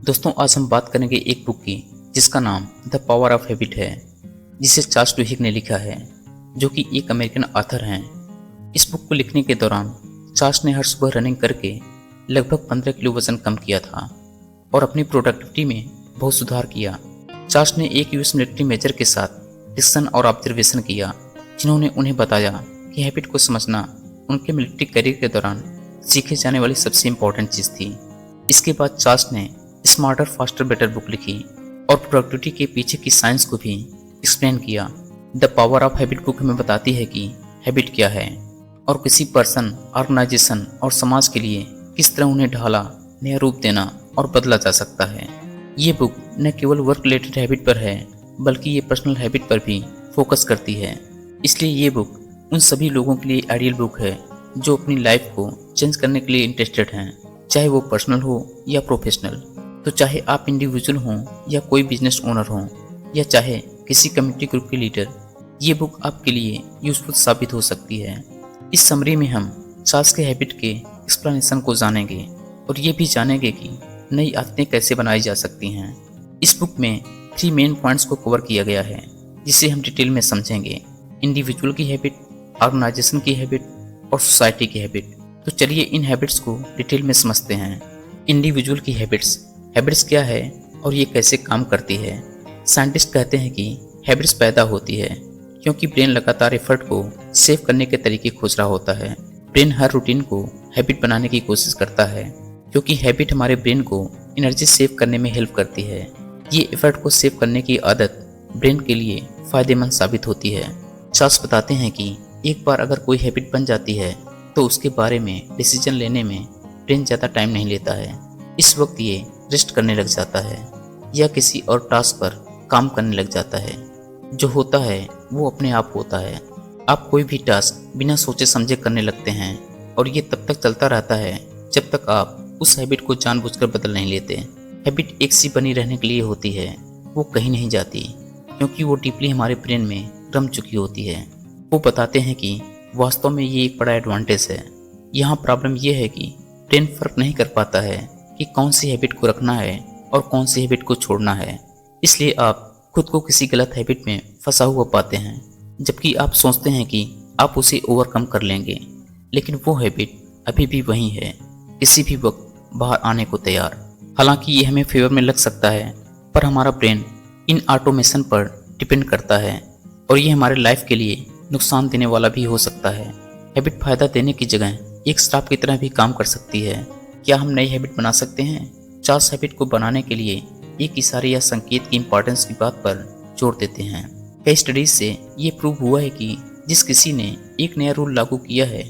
दोस्तों, आज हम बात करेंगे एक बुक की जिसका नाम द पावर ऑफ हैबिट है, जिसे चार्ल्स डुहिग ने लिखा है, जो कि एक अमेरिकन ऑथर हैं। इस बुक को लिखने के दौरान चार्ल्स ने हर सुबह रनिंग करके लगभग 15 किलो वजन कम किया था और अपनी प्रोडक्टिविटी में बहुत सुधार किया। चार्ल्स ने एक यूएस मिलिट्री मेजर के साथ डिस्कशन और ऑब्जर्वेशन किया, जिन्होंने उन्हें बताया कि हैबिट को समझना उनके मिलिट्री करियर के दौरान सीखे जाने वाली सबसे इम्पोर्टेंट चीज़ थी। इसके बाद चार्ल्स ने स्मार्टर फास्टर बेटर बुक लिखी और प्रोडक्टिविटी के पीछे की साइंस को भी एक्सप्लेन किया। The power of habit book हमें बताती है कि हैबिट क्या है और किसी पर्सन, ऑर्गेनाइजेशन और समाज के लिए किस तरह उन्हें ढाला, नया रूप देना और बदला जा सकता है। ये बुक न केवल वर्क रिलेटेड हैबिट पर है, बल्कि ये पर्सनल हैबिट पर भी फोकस करती है। इसलिए ये बुक उन सभी लोगों के लिए आइडियल बुक है जो अपनी लाइफ को चेंज करने के लिए इंटरेस्टेड हैं, चाहे वो पर्सनल हो या प्रोफेशनल। तो चाहे आप इंडिविजुअल हों या कोई बिजनेस ओनर हों या चाहे किसी कम्युनिटी ग्रुप के लीडर, ये बुक आपके लिए यूजफुल साबित हो सकती है। इस समरी में हम चार्ल्स के हैबिट के एक्सप्लेनेशन को जानेंगे और ये भी जानेंगे कि नई आदतें कैसे बनाई जा सकती हैं। इस बुक में 3 मेन पॉइंट्स को कवर किया गया है, जिसे हम डिटेल में समझेंगे: इंडिविजुअल की हैबिट, ऑर्गेनाइजेशन की हैबिट और सोसाइटी की हैबिट। तो चलिए इन हैबिट्स को डिटेल में समझते हैं। इंडिविजुअल की हैबिट्स क्या है और ये कैसे काम करती है। साइंटिस्ट कहते हैं कि हैबिट्स पैदा होती है क्योंकि ब्रेन लगातार एफर्ट को सेव करने के तरीके खोज रहा होता है। ब्रेन हर रूटीन को हैबिट बनाने की कोशिश करता है क्योंकि हैबिट हमारे ब्रेन को एनर्जी सेव करने में हेल्प करती है। ये एफर्ट को सेव करने की आदत ब्रेन के लिए फायदेमंद साबित होती है। चार्ल्स बताते हैं कि एक बार अगर कोई हैबिट बन जाती है तो उसके बारे में डिसीजन लेने में ब्रेन ज़्यादा टाइम नहीं लेता है। इस वक्त ये रेस्ट करने लग जाता है या किसी और टास्क पर काम करने लग जाता है। जो होता है वो अपने आप होता है। आप कोई भी टास्क बिना सोचे समझे करने लगते हैं और ये तब तक चलता रहता है जब तक आप उस हैबिट को जानबूझकर बदल नहीं लेते। हैबिट एक सी बनी रहने के लिए होती है, वो कहीं नहीं जाती क्योंकि वो डीपली हमारे ब्रेन में रम चुकी होती है। वो बताते हैं कि वास्तव में ये एक बड़ा एडवांटेज है। यहाँ प्रॉब्लम ये है कि ब्रेन फर्क नहीं कर पाता है कि कौन सी हैबिट को रखना है और कौन सी हैबिट को छोड़ना है। इसलिए आप खुद को किसी गलत हैबिट में फंसा हुआ पाते हैं, जबकि आप सोचते हैं कि आप उसे ओवरकम कर लेंगे, लेकिन वो हैबिट अभी भी वही है, किसी भी वक्त बाहर आने को तैयार। हालांकि ये हमें फेवर में लग सकता है, पर हमारा ब्रेन इन ऑटोमेशन पर डिपेंड करता है और ये हमारे लाइफ के लिए नुकसान देने वाला भी हो सकता है। हैबिट फायदा देने की जगह एक स्टाफ की तरह भी काम कर सकती है। क्या हम नई हैबिट बना सकते हैं? चार्ल्स हैबिट को बनाने के लिए एक इशारे या संकेत की इंपॉर्टेंस की बात पर जोर देते हैं। कई स्टडीज से ये प्रूव हुआ है कि जिस किसी ने एक नया रूल लागू किया है,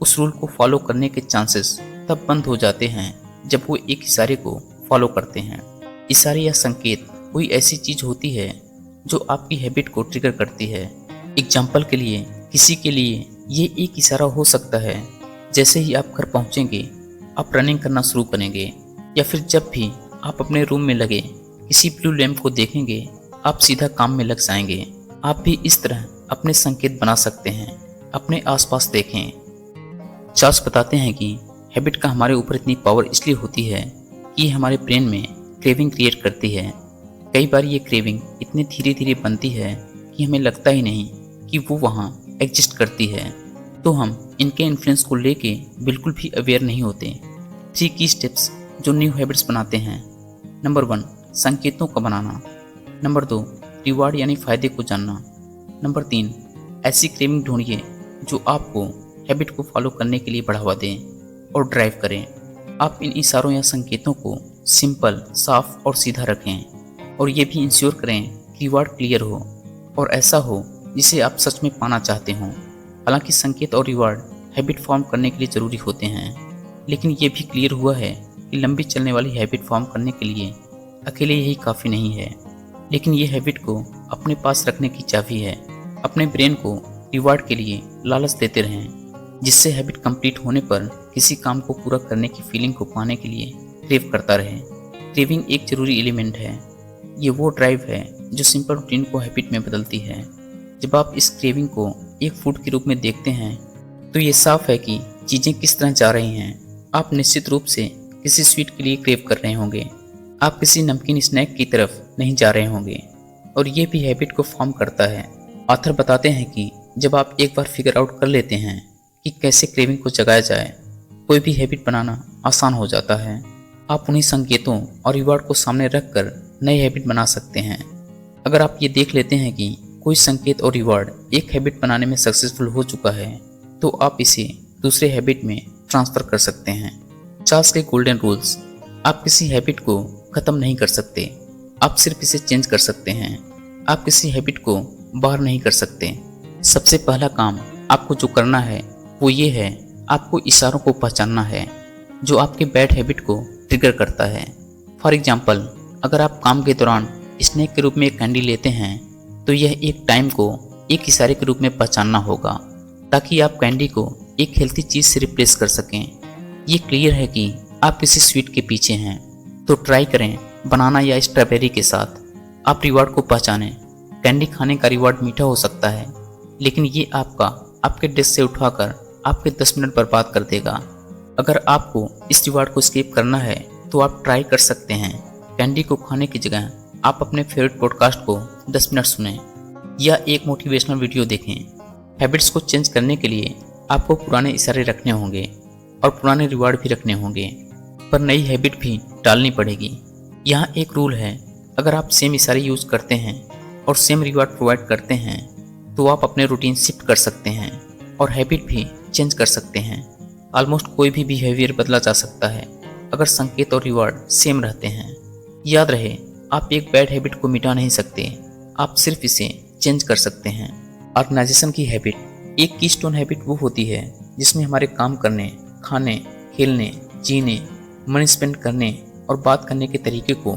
उस रूल को फॉलो करने के चांसेस तब बंद हो जाते हैं जब वो एक इशारे को फॉलो करते हैं। इशारे या संकेत कोई ऐसी चीज होती है जो आपकी हैबिट को ट्रिगर करती है। एग्जाम्पल के लिए, किसी के लिए ये एक इशारा हो सकता है, जैसे ही आप घर पहुंचेंगे आप रनिंग करना शुरू करेंगे, या फिर जब भी आप अपने रूम में लगे किसी ब्लू लैम्प को देखेंगे आप सीधा काम में लग जाएंगे। आप भी इस तरह अपने संकेत बना सकते हैं। अपने आसपास देखें। चार्ल्स बताते हैं कि हैबिट का हमारे ऊपर इतनी पावर इसलिए होती है कि ये हमारे ब्रेन में क्रेविंग क्रिएट करती है। कई बार ये क्रेविंग इतनी धीरे धीरे बनती है कि हमें लगता ही नहीं कि वो वहाँ एग्जिस्ट करती है, तो हम इनके इन्फ्लुएंस को लेके बिल्कुल भी अवेयर नहीं होते। 3 की स्टेप्स जो न्यू हैबिट्स बनाते हैं। नंबर 1, संकेतों का बनाना। नंबर 2, रिवार्ड यानी फायदे को जानना। नंबर 3, ऐसी क्रेविंग ढूंढिए जो आपको हैबिट को फॉलो करने के लिए बढ़ावा दें और ड्राइव करें। आप इन इशारों या संकेतों को सिंपल, साफ और सीधा रखें और ये भी इंश्योर करें कि रिवार्ड क्लियर हो और ऐसा हो जिसे आप सच में पाना चाहते हों। हालांकि संकेत और रिवार्ड हैबिट फॉर्म करने के लिए ज़रूरी होते हैं, लेकिन ये भी क्लियर हुआ है कि लंबी चलने वाली हैबिट फॉर्म करने के लिए अकेले यही काफ़ी नहीं है। लेकिन ये हैबिट को अपने पास रखने की चाबी है। अपने ब्रेन को रिवार्ड के लिए लालच देते रहें, जिससे हैबिट कंप्लीट होने पर किसी काम को पूरा करने की फीलिंग को पाने के लिए क्रेव करता रहे। क्रेविंग एक ज़रूरी एलिमेंट है। ये वो ड्राइव है जो सिंपल रूटीन को हैबिट में बदलती है। जब आप इस क्रेविंग को एक फूड के रूप में देखते हैं तो ये साफ है कि चीज़ें किस तरह जा रही हैं। आप निश्चित रूप से किसी स्वीट के लिए क्रेव कर रहे होंगे। आप किसी नमकीन स्नैक की तरफ नहीं जा रहे होंगे और ये भी हैबिट को फॉर्म करता है। ऑथर बताते हैं कि जब आप एक बार फिगर आउट कर लेते हैं कि कैसे क्रेविंग को जगाया जाए, कोई भी हैबिट बनाना आसान हो जाता है। आप उन्हीं संकेतों और रिवॉर्ड को सामने रखकर नई हैबिट बना सकते हैं। अगर आप ये देख लेते हैं कि कोई संकेत और रिवॉर्ड एक हैबिट बनाने में सक्सेसफुल हो चुका है, तो आप इसे दूसरे हैबिट में ट्रांसफर कर सकते हैं। चार्ल्स के गोल्डन रूल्स। आप किसी हैबिट को खत्म नहीं कर सकते, आप सिर्फ इसे चेंज कर सकते हैं। आप किसी हैबिट को बाहर नहीं कर सकते। सबसे पहला काम आपको जो करना है वो ये है, आपको इशारों को पहचानना है जो आपके बैड हैबिट को ट्रिगर करता है। फॉर एग्जाम्पल, अगर आप काम के दौरान स्नैक के रूप में एक कैंडी लेते हैं, तो यह एक टाइम को एक इशारे के रूप में पहचानना होगा ताकि आप कैंडी को एक हेल्थी चीज़ से रिप्लेस कर सकें। ये क्लियर है कि आप किसी स्वीट के पीछे हैं, तो ट्राई करें बनाना या स्ट्रॉबेरी के साथ। आप रिवॉर्ड को पहचानें। कैंडी खाने का रिवॉर्ड मीठा हो सकता है, लेकिन ये आपके डेस्क से उठाकर आपके 10 मिनट बर्बाद कर देगा। अगर आपको इस रिवॉर्ड को स्किप करना है, तो आप ट्राई कर सकते हैं कैंडी को खाने की जगह आप अपने फेवरेट पॉडकास्ट को 10 मिनट सुनें या एक मोटिवेशनल वीडियो देखें। हैबिट्स को चेंज करने के लिए आपको पुराने इशारे रखने होंगे और पुराने रिवॉर्ड भी रखने होंगे, पर नई हैबिट भी डालनी पड़ेगी। यहाँ एक रूल है, अगर आप सेम इशारे यूज करते हैं और सेम रिवॉर्ड प्रोवाइड करते हैं, तो आप अपने रूटीन शिफ्ट कर सकते हैं और हैबिट भी चेंज कर सकते हैं। ऑलमोस्ट कोई भी बिहेवियर बदला जा सकता है अगर संकेत और रिवॉर्ड सेम रहते हैं। याद रहे, आप एक बैड हैबिट को मिटा नहीं सकते, आप सिर्फ इसे चेंज कर सकते हैं। ऑर्गेनाइजेशन की हैबिट। एक कीस्टोन हैबिट वो होती है जिसमें हमारे काम करने, खाने, खेलने, जीने, मनी स्पेंड करने और बात करने के तरीके को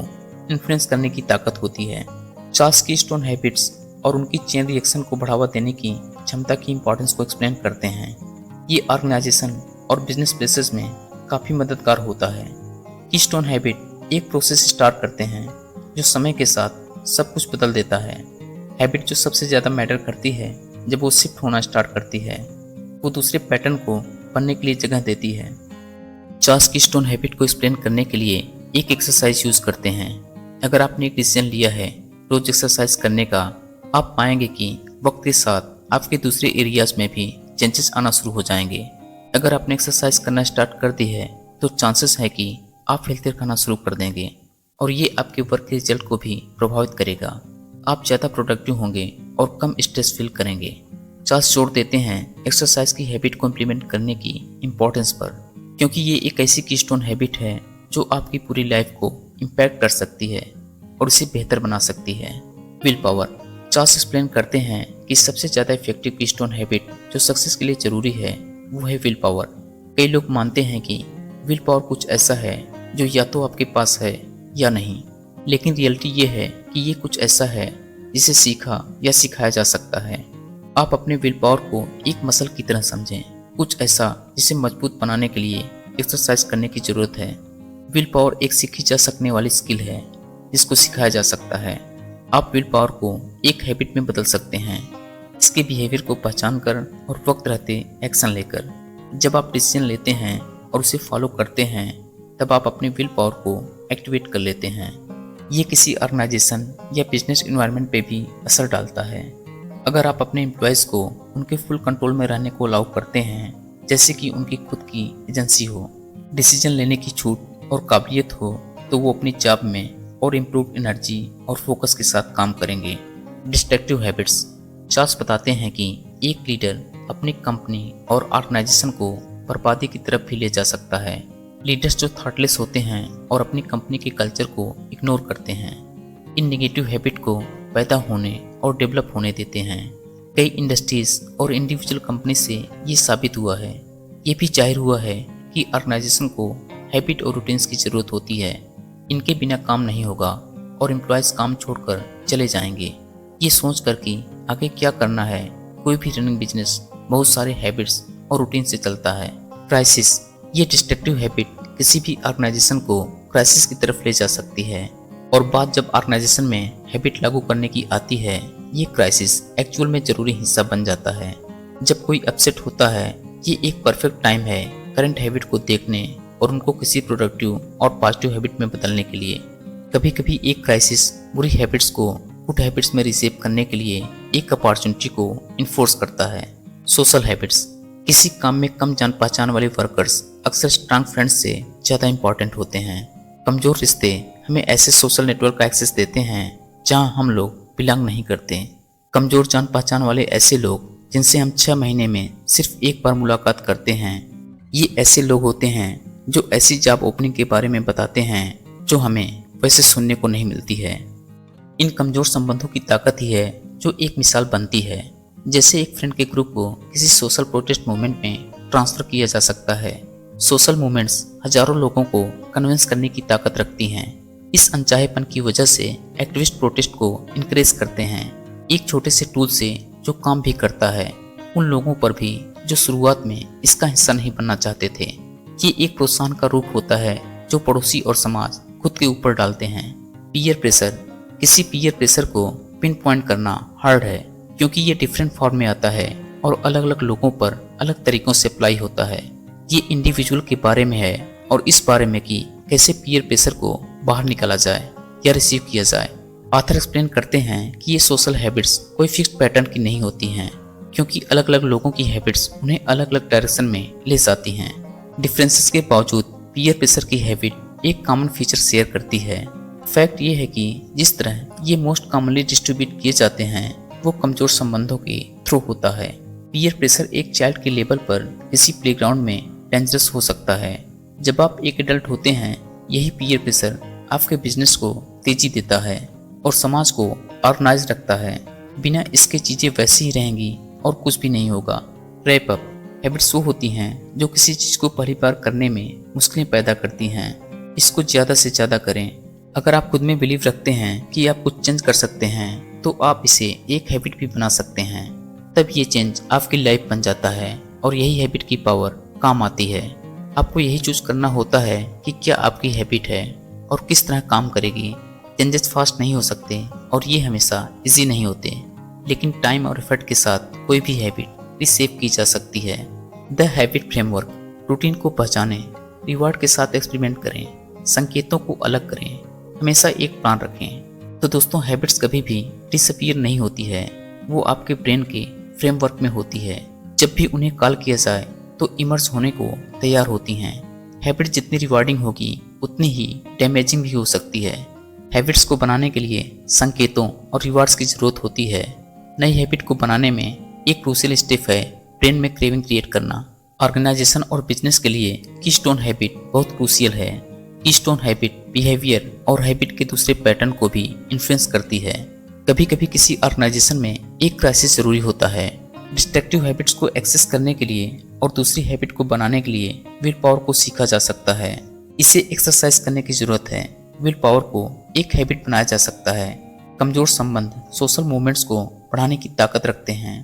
इन्फ्लुएंस करने की ताकत होती है। चार्ल्स कीस्टोन हैबिट्स और उनकी चेन रिएक्शन को बढ़ावा देने की क्षमता की इंपॉर्टेंस को एक्सप्लेन करते हैं। ये ऑर्गेनाइजेशन और बिजनेस प्लेसेस में काफ़ी मददगार होता है। कीस्टोन हैबिट एक प्रोसेस स्टार्ट करते हैं जो समय के साथ सब कुछ बदल देता है। हैबिट जो सबसे ज़्यादा मैटर करती है जब वो शिफ्ट होना स्टार्ट करती है, वो दूसरे पैटर्न को बनने के लिए जगह देती है। चार्ल्स कीस्टोन हैबिट को एक्सप्लेन करने के लिए एक एक्सरसाइज यूज़ करते हैं। अगर आपने एक डिसीजन लिया है रोज एक्सरसाइज करने का, आप पाएंगे कि वक्त के साथ आपके दूसरे एरियाज में भी चेंजेस आना शुरू हो जाएंगे। अगर आपने एक्सरसाइज करना स्टार्ट कर दी है, तो चांसेस है कि आप हेल्थियर खाना शुरू कर देंगे और ये आपके वर्क के रिजल्ट को भी प्रभावित करेगा। आप ज़्यादा प्रोडक्टिव होंगे और कम स्ट्रेस फील करेंगे। चार्ल्स जोर देते हैं एक्सरसाइज की हैबिट को इम्प्लीमेंट करने की इम्पोर्टेंस पर, क्योंकि ये एक ऐसी कीस्टोन हैबिट है जो आपकी पूरी लाइफ को इम्पैक्ट कर सकती है और इसे बेहतर बना सकती है। Will power. चार्ल्स एक्सप्लेन करते हैं कि सबसे ज़्यादा इफेक्टिव कीस्टोन हैबिट जो सक्सेस के लिए ज़रूरी है वो है विल पावर। कई लोग मानते हैं कि विल पावर कुछ ऐसा है जो या तो आपके पास है या नहीं, लेकिन रियलिटी ये है कि ये कुछ ऐसा है जिसे सीखा या सिखाया जा सकता है। आप अपने विल पावर को एक मसल की तरह समझें, कुछ ऐसा जिसे मजबूत बनाने के लिए एक्सरसाइज करने की ज़रूरत है। विल पावर एक सीखी जा सकने वाली स्किल है जिसको सिखाया जा सकता है। आप विल पावर को एक हैबिट में बदल सकते हैं, इसके बिहेवियर को पहचान कर और वक्त रहते एक्शन लेकर। जब आप डिसीजन लेते हैं और उसे फॉलो करते हैं, तब आप अपने विल पावर को एक्टिवेट कर लेते हैं। ये किसी ऑर्गेनाइजेशन या बिजनेस एनवायरनमेंट पे भी असर डालता है। अगर आप अपने एम्प्लॉयज़ को उनके फुल कंट्रोल में रहने को अलाउ करते हैं, जैसे कि उनकी खुद की एजेंसी हो, डिसीजन लेने की छूट और काबिलियत हो, तो वो अपनी जॉब में और इम्प्रूव एनर्जी और फोकस के साथ काम करेंगे। Destructive habits. चार्ल्स बताते हैं कि एक लीडर अपनी कंपनी और ऑर्गेनाइजेशन को बर्बादी की तरफ भी ले जा सकता है। लीडर्स जो थॉटलेस होते हैं और अपनी कंपनी के कल्चर को इग्नोर करते हैं, इन नेगेटिव हैबिट को पैदा होने और डेवलप होने देते हैं। कई इंडस्ट्रीज और इंडिविजुअल कंपनी से ये साबित हुआ है। ये भी जाहिर हुआ है कि ऑर्गेनाइजेशन को हैबिट और रूटीन्स की ज़रूरत होती है। इनके बिना काम नहीं होगा और एम्प्लॉयज़ काम छोड़कर चले जाएंगे। ये सोच कर कि आगे क्या करना है, कोई भी रनिंग बिजनेस बहुत सारे हैबिट्स और रूटीन से चलता है। क्राइसिस। ये डिस्ट्रक्टिव हैबिट किसी भी ऑर्गेनाइजेशन को क्राइसिस की तरफ ले जा सकती है, और बात जब ऑर्गेनाइजेशन में हैबिट लागू करने की आती है, ये क्राइसिस एक्चुअल में ज़रूरी हिस्सा बन जाता है। जब कोई अपसेट होता है, ये एक परफेक्ट टाइम है करंट हैबिट को देखने और उनको किसी प्रोडक्टिव और पॉजिटिव हैबिट में बदलने के लिए। कभी कभी एक क्राइसिस बुरी हैबिट्स को गुड हैबिट्स में रिसेप करने के लिए एक अपॉर्चुनिटी को इन्फोर्स करता है। Social habits. किसी काम में कम जान पहचान वाले वर्कर्स अक्सर स्ट्रांग फ्रेंड्स से ज़्यादा इंपॉर्टेंट होते हैं। कमज़ोर रिश्ते हमें ऐसे सोशल नेटवर्क का एक्सेस देते हैं जहां हम लोग बिलोंग नहीं करते। कमज़ोर जान पहचान वाले ऐसे लोग जिनसे हम 6 महीने में सिर्फ एक बार मुलाकात करते हैं। ये ऐसे लोग होते हैं जो ऐसी जॉब ओपनिंग के बारे में बताते हैं जो हमें वैसे सुनने को नहीं मिलती है। इन कमज़ोर संबंधों की ताकत ही है जो एक मिसाल बनती है। जैसे एक फ्रेंड के ग्रुप को किसी सोशल प्रोटेस्ट मूवमेंट में ट्रांसफ़र किया जा सकता है। सोशल मूवमेंट्स हजारों लोगों को कन्विंस करने की ताकत रखती हैं। इस अनचाहेपन की वजह से एक्टिविस्ट प्रोटेस्ट को इनकरेज करते हैं। एक छोटे से टूल से जो काम भी करता है उन लोगों पर भी जो शुरुआत में इसका हिस्सा नहीं बनना चाहते थे। ये एक प्रोत्साहन का रूप होता है जो पड़ोसी और समाज खुद के ऊपर डालते हैं। Peer pressure. किसी पीयर प्रेशर को पिन पॉइंट करना हार्ड है क्योंकि ये डिफरेंट फॉर्म में आता है और अलग अलग लोगों पर अलग तरीकों से अप्लाई होता है। ये इंडिविजुअल के बारे में है और इस बारे में कि कैसे पीयर प्रेशर को बाहर निकाला जाए या रिसीव किया जाए। ऑथर एक्सप्लेन करते हैं कि ये सोशल हैबिट्स कोई फिक्स्ड पैटर्न की नहीं होती हैं क्योंकि अलग अलग लोगों की हैबिट्स उन्हें अलग अलग डायरेक्शन में ले जाती हैं। डिफरेंसेस के बावजूद पीयर प्रेशर की हैबिट एक कॉमन फीचर शेयर करती है। फैक्ट ये है कि जिस तरह ये मोस्ट कॉमनली डिस्ट्रीब्यूट किए जाते हैं वो कमजोर संबंधों के थ्रू होता है। पीयर प्रेशर एक चाइल्ड के लेवल पर किसी प्लेग्राउंड में डेंजरस हो सकता है। जब आप एक एडल्ट होते हैं यही पीयर प्रेशर आपके बिजनेस को तेजी देता है और समाज को ऑर्गेनाइज रखता है। बिना इसके चीज़ें वैसी ही रहेंगी और कुछ भी नहीं होगा। Wrap up. हैबिट्स वो होती हैं जो किसी चीज़ को पहली बार करने में मुश्किलें पैदा करती हैं। इसको ज़्यादा से ज़्यादा करें। अगर आप खुद में बिलीव रखते हैं कि आप कुछ चेंज कर सकते हैं तो आप इसे एक हैबिट भी बना सकते हैं। तब ये चेंज आपकी लाइफ बन जाता है और यही हैबिट की पावर काम आती है। आपको यही चूज करना होता है कि क्या आपकी हैबिट है और किस तरह काम करेगी। चेंजेस फास्ट नहीं हो सकते और ये हमेशा इजी नहीं होते, लेकिन टाइम और एफर्ट के साथ कोई भी हैबिट रिसेप की जा सकती है। The habit framework. रूटीन को पहचानें, रिवार्ड के साथ एक्सपेरिमेंट करें, संकेतों को अलग करें, हमेशा एक प्लान रखें। तो दोस्तों, हैबिट्स कभी भी डिसअपीयर नहीं होती है, वो आपके ब्रेन के फ्रेमवर्क में होती है। जब भी उन्हें कॉल किया जाए तो इमर्ज होने को तैयार होती हैं। हैबिट जितनी रिवार्डिंग होगी उतनी ही डैमेजिंग भी हो सकती है। हैबिट्स को बनाने के लिए संकेतों और रिवार्ड्स की जरूरत होती है। नई हैबिट को बनाने में एक क्रूशियल स्टेप है ब्रेन में क्रेविंग क्रिएट करना। ऑर्गेनाइजेशन और बिजनेस के लिए कीस्टोन हैबिट बहुत क्रूशियल है। कीस्टोन हैबिट बिहेवियर और हैबिट के दूसरे पैटर्न को भी इन्फ्लुएंस करती है। कभी कभी किसी ऑर्गेनाइजेशन में एक क्राइसिस जरूरी होता है। डिस्ट्रक्टिव हैबिट्स को एक्सेस करने के लिए और दूसरी हैबिट को बनाने के लिए विल पावर को सीखा जा सकता है। इसे एक्सरसाइज करने की जरूरत है। विल पावर को एक हैबिट बनाया जा सकता है। कमजोर संबंध सोशल मूवमेंट्स को बढ़ाने की ताकत रखते हैं।